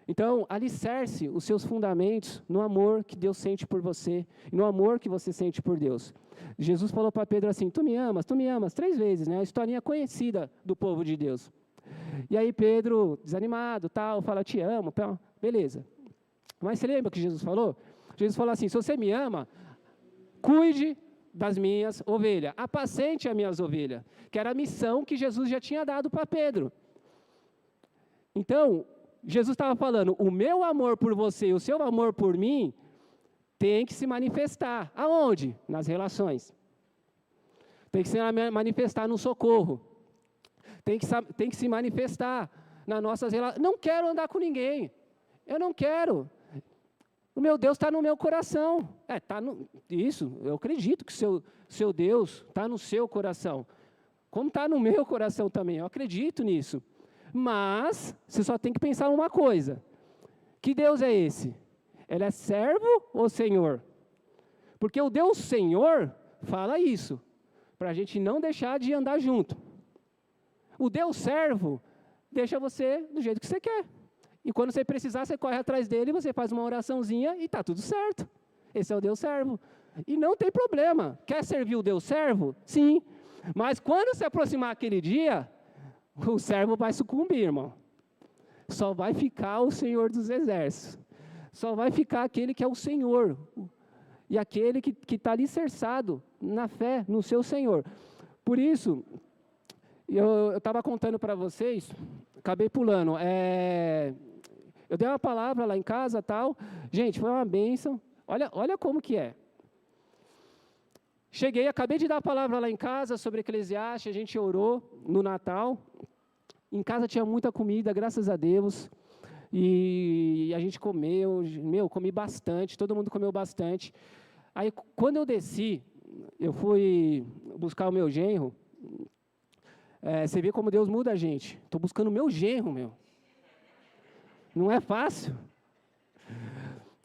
Então, alicerce os seus fundamentos no amor que Deus sente por você, e no amor que você sente por Deus. Jesus falou para Pedro assim, tu me amas, 3 vezes, né? A historinha conhecida do povo de Deus. E aí Pedro, desanimado, tal, fala, te amo, beleza. Mas você lembra o que Jesus falou? Jesus falou assim, se você me ama, cuide das minhas ovelhas, apacente as minhas ovelhas, que era a missão que Jesus já tinha dado para Pedro. Então, Jesus estava falando, o meu amor por você e o seu amor por mim tem que se manifestar. Aonde? Nas relações. Tem que se manifestar no socorro. Tem que se manifestar nas nossas relações. Não quero andar com ninguém. Eu não quero. O meu Deus está no meu coração. Isso, eu acredito que seu Deus está no seu coração. Como está no meu coração também, eu acredito nisso. Mas, você só tem que pensar uma coisa. Que Deus é esse? Ele é servo ou Senhor? Porque o Deus Senhor fala isso, para a gente não deixar de andar junto. O Deus servo deixa você do jeito que você quer. E quando você precisar, você corre atrás dele, você faz uma oraçãozinha e está tudo certo. Esse é o Deus servo. E não tem problema. Quer servir o Deus servo? Sim. Mas quando se aproximar aquele dia, o servo vai sucumbir, irmão. Só vai ficar o Senhor dos Exércitos. Só vai ficar aquele que é o Senhor. E aquele que está alicerçado na fé, no seu Senhor. Por isso, eu estava contando para vocês, acabei pulando. Eu dei uma palavra lá em casa, tal. Gente, foi uma bênção. Olha como que é. Cheguei, acabei de dar a palavra lá em casa sobre Eclesiastes, a gente orou no Natal. Em casa tinha muita comida, graças a Deus. E a gente comeu, comi bastante, todo mundo comeu bastante. Aí, quando eu desci, eu fui buscar o meu genro. Você vê como Deus muda a gente. Estou buscando o meu genro, meu. Não é fácil.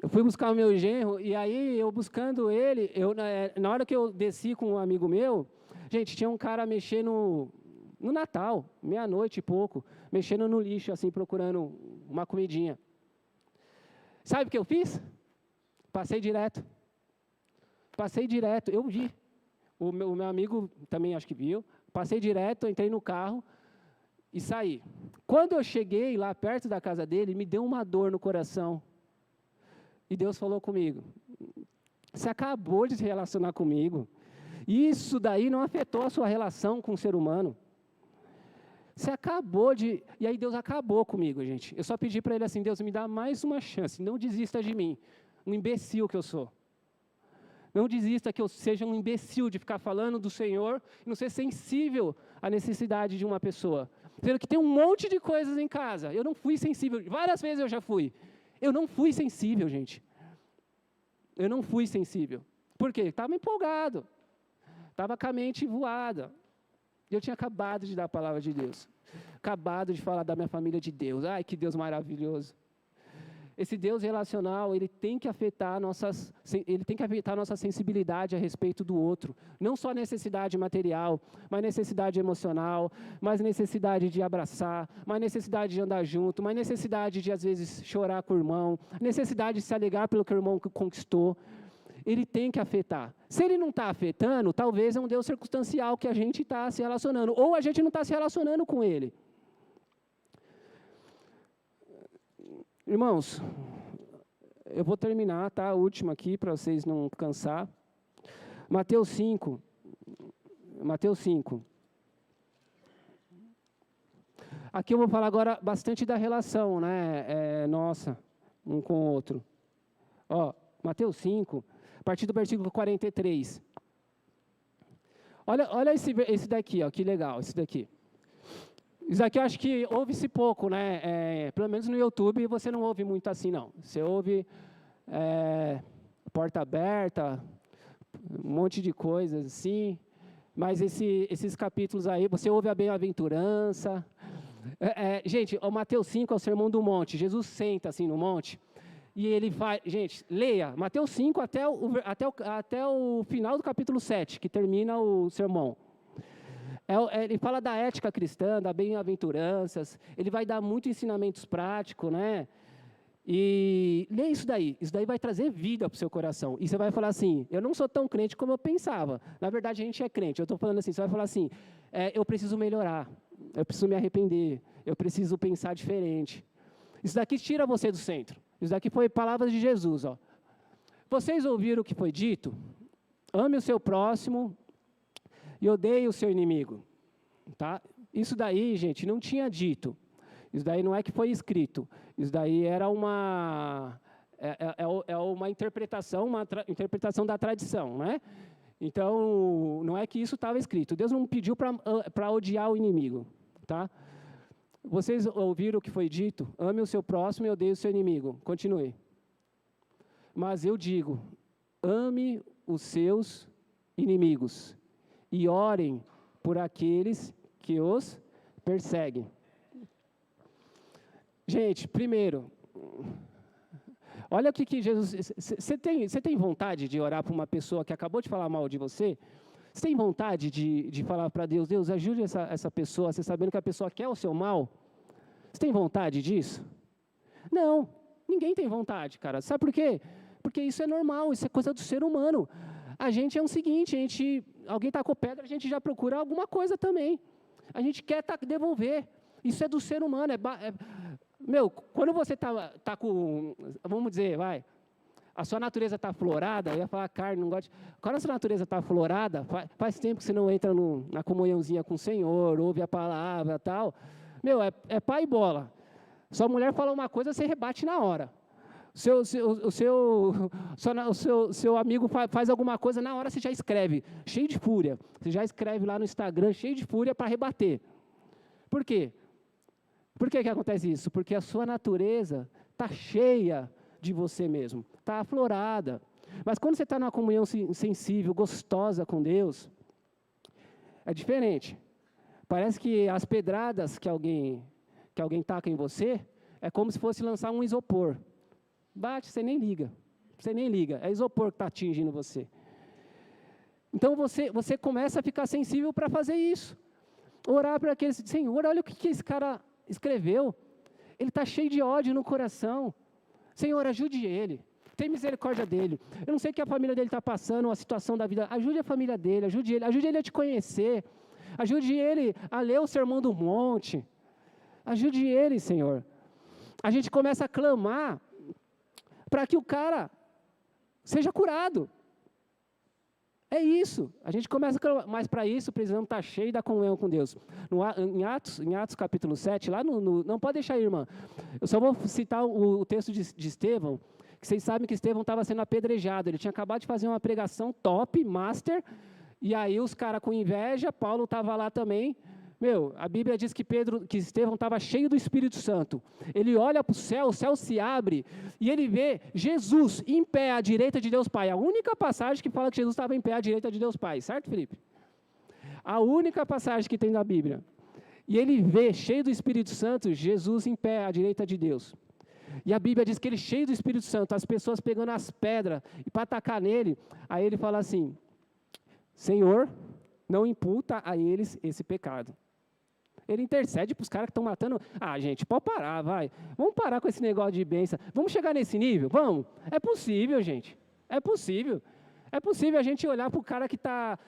Eu fui buscar o meu genro, e aí, eu buscando ele, na hora que eu desci com um amigo meu, gente, tinha um cara mexendo no Natal, 00:30 e pouco, mexendo no lixo, assim, procurando uma comidinha. Sabe o que eu fiz? Passei direto, eu vi. O meu amigo também acho que viu. Passei direto, entrei no carro e saí. Quando eu cheguei lá perto da casa dele, me deu uma dor no coração. E Deus falou comigo, você acabou de se relacionar comigo. Isso daí não afetou a sua relação com o ser humano. Você acabou de... E aí Deus acabou comigo, gente. Eu só pedi para ele assim, Deus, me dá mais uma chance, não desista de mim. Um imbecil que eu sou. Não desista que eu seja um imbecil de ficar falando do Senhor e não ser sensível à necessidade de uma pessoa. Sendo que tem um monte de coisas em casa. Eu não fui sensível. Várias vezes eu já fui. Eu não fui sensível, gente. Eu não fui sensível. Por quê? Estava empolgado. Estava com a mente voada. Eu tinha acabado de dar a palavra de Deus. Acabado de falar da minha família de Deus. Ai, que Deus maravilhoso. Esse Deus relacional, ele tem que afetar nossa sensibilidade a respeito do outro. Não só necessidade material, mas necessidade emocional, mas necessidade de abraçar, mas necessidade de andar junto, mas necessidade de, às vezes, chorar com o irmão, necessidade de se alegrar pelo que o irmão conquistou. Ele tem que afetar. Se ele não está afetando, talvez é um Deus circunstancial que a gente está se relacionando, ou a gente não está se relacionando com ele. Irmãos, eu vou terminar, tá? A última aqui, para vocês não cansar. Mateus 5. Aqui eu vou falar agora bastante da relação, né? Nossa, um com o outro. Mateus 5, a partir do versículo 43. Olha esse daqui, ó, que legal, esse daqui. Isso aqui eu acho que ouve-se pouco, né? Pelo menos no YouTube você não ouve muito assim, não. Você ouve porta aberta, um monte de coisas assim. Mas esses capítulos aí, você ouve a bem-aventurança. Gente, o Mateus 5 é o Sermão do Monte. Jesus senta assim no monte e ele vai... Gente, leia Mateus 5 até o final do capítulo 7, que termina o sermão. Ele fala da ética cristã, da bem-aventuranças, ele vai dar muitos ensinamentos práticos, né?
E lê isso daí vai trazer vida para o seu coração. E você vai falar assim, eu não sou tão crente como eu pensava. Na verdade, a gente é crente. Eu estou falando assim, você vai falar assim, eu preciso melhorar, eu preciso me arrepender, eu preciso pensar diferente. Isso daqui tira você do centro. Isso daqui foi palavras de Jesus. Ó. Vocês ouviram o que foi dito? Ame o seu próximo e odeie o seu inimigo. Tá? Isso daí, gente, não tinha dito. Isso daí não é que foi escrito. Isso daí era uma interpretação da tradição, né? Então, não é que isso estava escrito. Deus não pediu para odiar o inimigo, tá? Vocês ouviram o que foi dito? Ame o seu próximo e odeie o seu inimigo. Continue. Mas eu digo, ame os seus inimigos e orem por aqueles que os perseguem. Gente, primeiro, olha o que Jesus... Você tem vontade de orar para uma pessoa que acabou de falar mal de você? Você tem vontade de falar para Deus, Deus, ajude essa pessoa, você sabendo que a pessoa quer o seu mal? Você tem vontade disso? Não, ninguém tem vontade, cara. Sabe por quê? Porque isso é normal, isso é coisa do ser humano. A gente é o seguinte, alguém tacou pedra, a gente já procura alguma coisa também. A gente quer devolver. Isso é do ser humano, quando você tá com, vamos dizer, a sua natureza está aflorada, eu ia falar carne, não gosto. Quando a sua natureza está aflorada, faz tempo que você não entra na comunhãozinha com o Senhor, ouve a palavra e tal. É pai e bola. Sua mulher fala uma coisa, você rebate na hora. Seu amigo faz alguma coisa, na hora você já escreve, cheio de fúria. Você já escreve lá no Instagram, cheio de fúria para rebater. Por quê? Por que acontece isso? Porque a sua natureza está cheia de você mesmo, está aflorada. Mas quando você está numa comunhão sensível, gostosa com Deus, é diferente. Parece que as pedradas que alguém taca em você, é como se fosse lançar um isopor. Bate, você nem liga. É isopor que está atingindo você. Então você começa a ficar sensível para fazer isso. Orar para aqueles, Senhor, olha o que esse cara escreveu. Ele está cheio de ódio no coração. Senhor, ajude ele. Tem misericórdia dele. Eu não sei o que a família dele está passando, a situação da vida. Ajude a família dele, ajude ele a te conhecer. Ajude ele a ler o Sermão do Monte. Ajude ele, Senhor. A gente começa a clamar para que o cara seja curado. É isso. A gente começa a clamar. Mas para isso precisamos estar cheio da comunhão com Deus. Em Atos capítulo 7, lá não pode deixar aí, irmã. Eu só vou citar o texto de Estevão, que vocês sabem que Estevão estava sendo apedrejado. Ele tinha acabado de fazer uma pregação top, master, e aí os caras com inveja, Paulo estava lá também. A Bíblia diz que Estevão estava cheio do Espírito Santo. Ele olha para o céu se abre, e ele vê Jesus em pé à direita de Deus Pai. A única passagem que fala que Jesus estava em pé à direita de Deus Pai, certo, Felipe? A única passagem que tem na Bíblia. E ele vê, cheio do Espírito Santo, Jesus em pé à direita de Deus. E a Bíblia diz que ele, cheio do Espírito Santo, as pessoas pegando as pedras e para atacar nele, aí ele fala assim, Senhor, não imputa a eles esse pecado. Ele intercede para os caras que estão matando. Gente, pode parar, vai. Vamos parar com esse negócio de bênção. Vamos chegar nesse nível? Vamos? É possível, gente. É possível. É possível a gente olhar para o cara que tá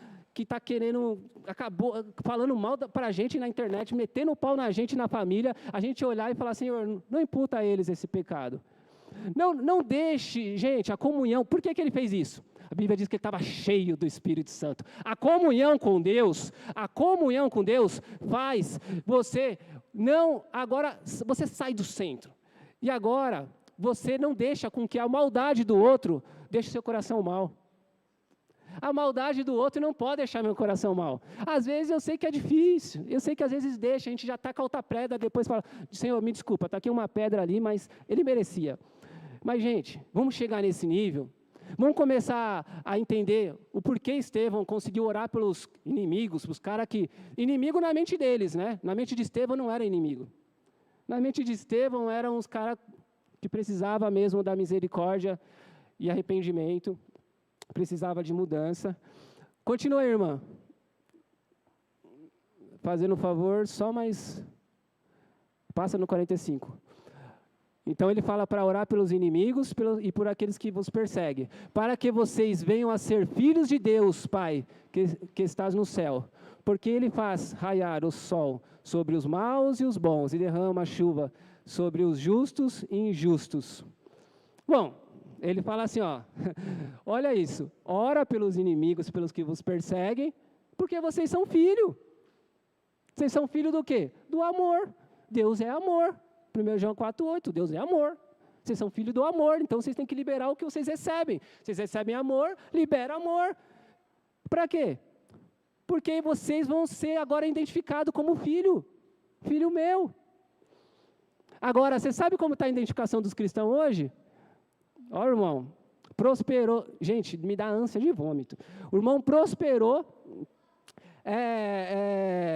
querendo, acabou falando mal para a gente na internet, metendo o pau na gente na família, a gente olhar e falar, Senhor, não imputa a eles esse pecado. Não deixe, gente, a comunhão. Por que ele fez isso? A Bíblia diz que ele estava cheio do Espírito Santo. A comunhão com Deus faz agora você sai do centro. E agora você não deixa com que a maldade do outro deixe seu coração mal. A maldade do outro não pode deixar meu coração mal. Às vezes eu sei que é difícil, eu sei que às vezes deixa, a gente já taca outra pedra, depois fala, Senhor, me desculpa, está aqui uma pedra ali, mas ele merecia. Mas, gente, vamos chegar nesse nível. Vamos começar a entender o porquê Estevão conseguiu orar pelos inimigos, os caras que... Inimigo na mente deles, né? Na mente de Estevão não era inimigo. Na mente de Estevão eram os caras que precisavam mesmo da misericórdia e arrependimento, precisava de mudança. Continua aí, irmã. Fazendo um favor, só mais... Passa no 45. Então ele fala para orar pelos inimigos e por aqueles que vos perseguem, para que vocês venham a ser filhos de Deus, Pai, que estás no céu. Porque ele faz raiar o sol sobre os maus e os bons, e derrama a chuva sobre os justos e injustos. Bom, ele fala assim, ó, olha isso, ora pelos inimigos, pelos que vos perseguem, porque vocês são filhos. Vocês são filhos do quê? Do amor. Deus é amor. 1 João 4,8, Deus é amor. Vocês são filhos do amor, então vocês têm que liberar o que vocês recebem. Vocês recebem amor, libera amor. Para quê? Porque vocês vão ser agora identificados como filho meu. Agora, você sabe como está a identificação dos cristãos hoje? Ó, irmão, prosperou, gente, me dá ânsia de vômito. O irmão prosperou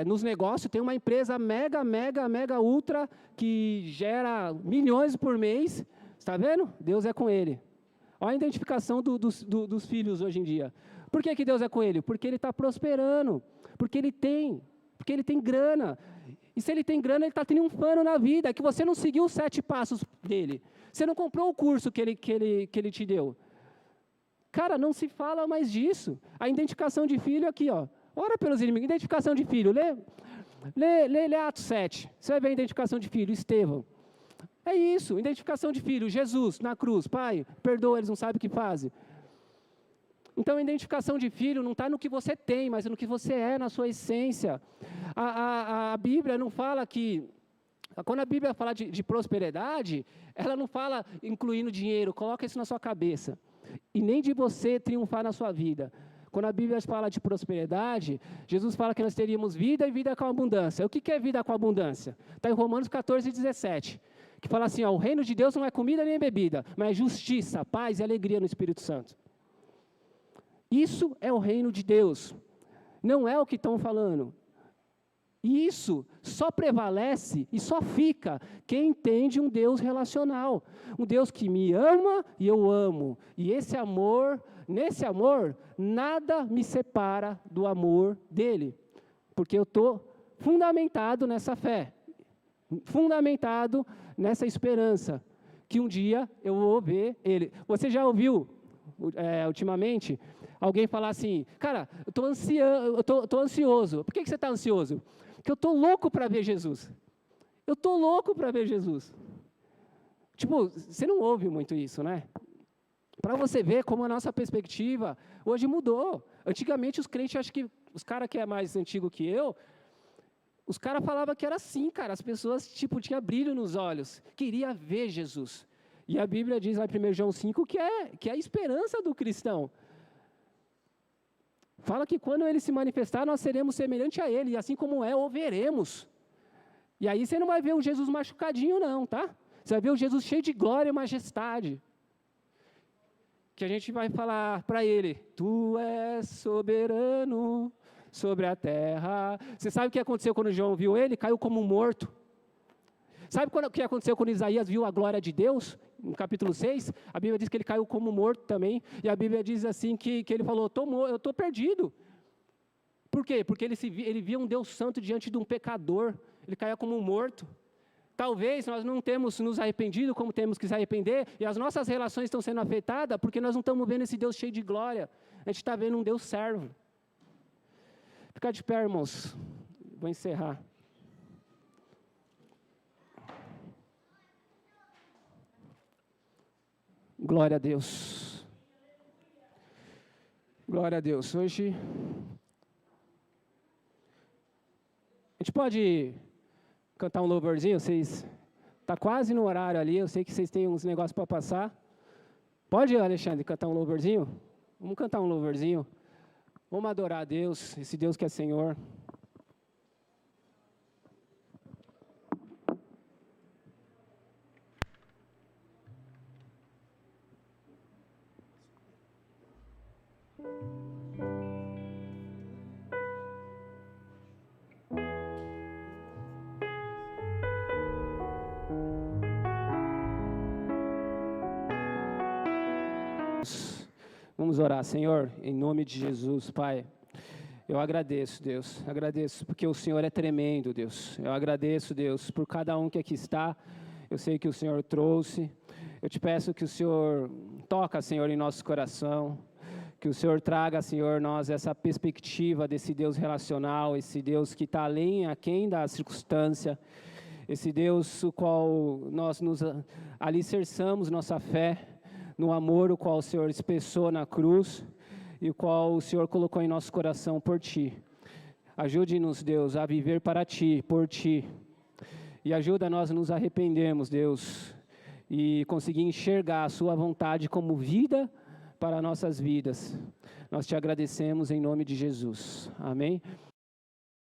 nos negócios, tem uma empresa mega ultra, que gera milhões por mês, está vendo? Deus é com ele. Olha a identificação dos filhos hoje em dia. Por que Deus é com ele? Porque ele está prosperando, porque ele tem grana. E se ele tem grana, ele está triunfando na vida. É que você não seguiu os 7 passos dele. Você não comprou o curso que ele te deu. Cara, não se fala mais disso. A identificação de filho aqui, ó. Ora pelos inimigos. Identificação de filho. Lê Atos 7. Você vai ver a identificação de filho. Estevão. É isso. Identificação de filho. Jesus na cruz. Pai, perdoa, eles não sabem o que fazem. Então, a identificação de filho não está no que você tem, mas no que você é, na sua essência. A Bíblia não fala que... Quando a Bíblia fala de prosperidade, ela não fala incluindo dinheiro, coloca isso na sua cabeça. E nem de você triunfar na sua vida. Quando a Bíblia fala de prosperidade, Jesus fala que nós teríamos vida e vida com abundância. O que é vida com abundância? Está em Romanos 14:17, que fala assim, ó, o reino de Deus não é comida nem bebida, mas é justiça, paz e alegria no Espírito Santo. Isso é o reino de Deus, não é o que estão falando. E isso só prevalece e só fica quem entende um Deus relacional. Um Deus que me ama e eu amo. E esse amor, nesse amor, nada me separa do amor dele. Porque eu estou fundamentado nessa fé, fundamentado nessa esperança, que um dia eu vou ver ele. Você já ouviu, ultimamente, alguém falar assim, cara, eu tô ansioso. Por que você está ansioso? Porque eu estou louco para ver Jesus. Eu estou louco para ver Jesus. Tipo, você não ouve muito isso, né? Para você ver como a nossa perspectiva hoje mudou. Antigamente os crentes, acho que os caras que é mais antigo que eu, os caras falavam que era assim, cara. As pessoas, tipo, tinham brilho nos olhos. Queria ver Jesus. E a Bíblia diz lá em 1 João 5 que é a esperança do cristão. Fala que quando ele se manifestar, nós seremos semelhantes a ele, e assim como o veremos. E aí você não vai ver um Jesus machucadinho não, tá? Você vai ver um Jesus cheio de glória e majestade. Que a gente vai falar para ele, tu és soberano sobre a terra. Você sabe o que aconteceu quando João viu ele? Caiu como morto. Sabe o que aconteceu quando Isaías viu a glória de Deus? No capítulo 6, a Bíblia diz que ele caiu como morto também. E a Bíblia diz assim que ele falou, eu estou perdido. Por quê? Porque ele via um Deus santo diante de um pecador. Ele caía como morto. Talvez nós não temos nos arrependido como temos que se arrepender. E as nossas relações estão sendo afetadas porque nós não estamos vendo esse Deus cheio de glória. A gente está vendo um Deus servo. Fica de pé, irmãos. Vou encerrar. Glória a Deus. Glória a Deus. Hoje, a gente pode cantar um louvorzinho? Está quase no horário ali, eu sei que vocês têm uns negócios para passar. Pode, Alexandre, cantar um louvorzinho? Vamos cantar um louvorzinho. Vamos adorar a Deus, esse Deus que é Senhor. Vamos orar, Senhor, em nome de Jesus, Pai. Eu agradeço, Deus, agradeço porque o Senhor é tremendo, Deus. Eu agradeço, Deus, por cada um que aqui está. eu sei que o Senhor trouxe. Eu te peço que o Senhor toca, Senhor, em nosso coração, que o Senhor traga, Senhor, nós essa perspectiva desse Deus relacional, esse Deus que está aquém da circunstância, esse Deus o qual nós nos alicerçamos nossa fé, no amor o qual o Senhor expressou na cruz e o qual o Senhor colocou em nosso coração por Ti. Ajude-nos, Deus, a viver para Ti, por Ti. E ajuda nós a nos arrependermos, Deus, e conseguir enxergar a Sua vontade como vida para nossas vidas. Nós Te agradecemos em nome de Jesus. Amém?